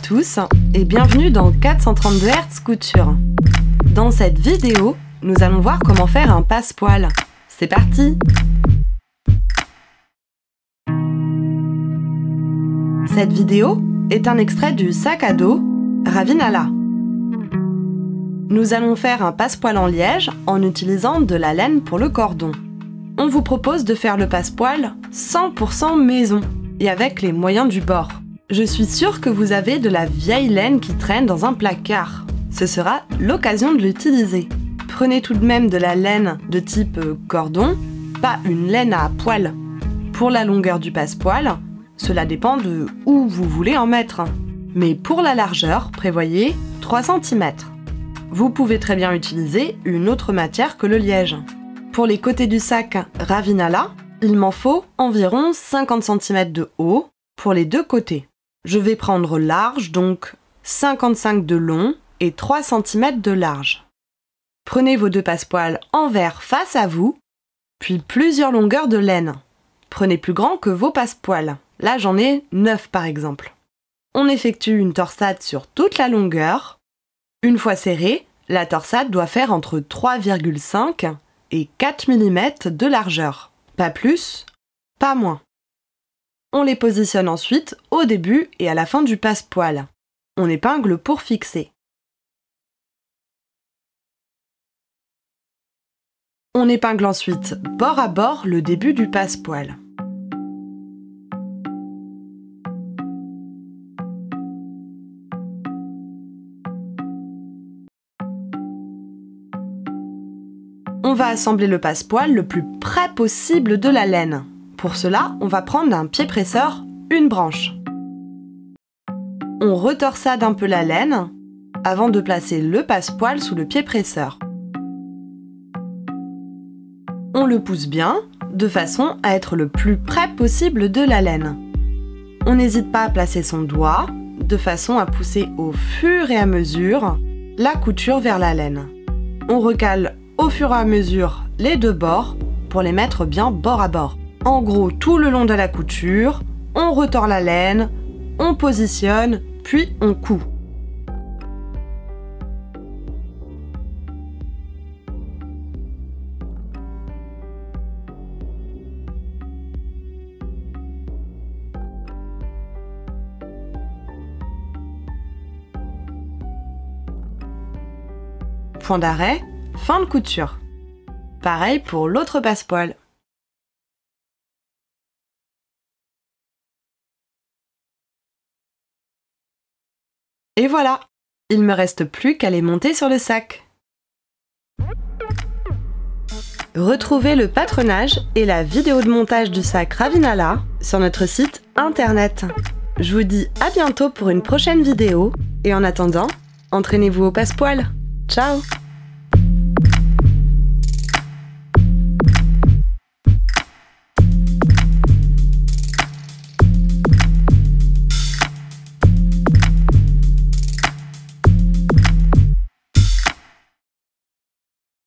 tous et bienvenue dans 432 Hz Couture. Dans cette vidéo, nous allons voir comment faire un passepoil. C'est parti! Cette vidéo est un extrait du sac à dos Ravinala. Nous allons faire un passepoil en liège en utilisant de la laine pour le cordon. On vous propose de faire le passepoil 100% maison et avec les moyens du bord. Je suis sûre que vous avez de la vieille laine qui traîne dans un placard. Ce sera l'occasion de l'utiliser. Prenez tout de même de la laine de type cordon, pas une laine à poil. Pour la longueur du passepoil, cela dépend de où vous voulez en mettre. Mais pour la largeur, prévoyez 3 cm. Vous pouvez très bien utiliser une autre matière que le liège. Pour les côtés du sac Ravinala, il m'en faut environ 50 cm de haut pour les deux côtés. Je vais prendre large, donc 55 de long et 3 cm de large. Prenez vos deux passepoils envers face à vous, puis plusieurs longueurs de laine. Prenez plus grand que vos passepoils. Là, j'en ai 9 par exemple. On effectue une torsade sur toute la longueur. Une fois serrée, la torsade doit faire entre 3,5 et 4 mm de largeur. Pas plus, pas moins. On les positionne ensuite au début et à la fin du passepoil. On épingle pour fixer. On épingle ensuite bord à bord le début du passepoil. On va assembler le passepoil le plus près possible de la laine. Pour cela, on va prendre un pied presseur, une branche. On retorsade un peu la laine avant de placer le passepoil sous le pied presseur. On le pousse bien, de façon à être le plus près possible de la laine. On n'hésite pas à placer son doigt, de façon à pousser au fur et à mesure la couture vers la laine. On recale au fur et à mesure les deux bords pour les mettre bien bord à bord. En gros, tout le long de la couture, on retord la laine, on positionne, puis on coud. Point d'arrêt, fin de couture. Pareil pour l'autre passepoil. Et voilà, il me reste plus qu'à les monter sur le sac. Retrouvez le patronage et la vidéo de montage du sac Ravinala sur notre site internet. Je vous dis à bientôt pour une prochaine vidéo et en attendant, entraînez-vous au passepoil. Ciao!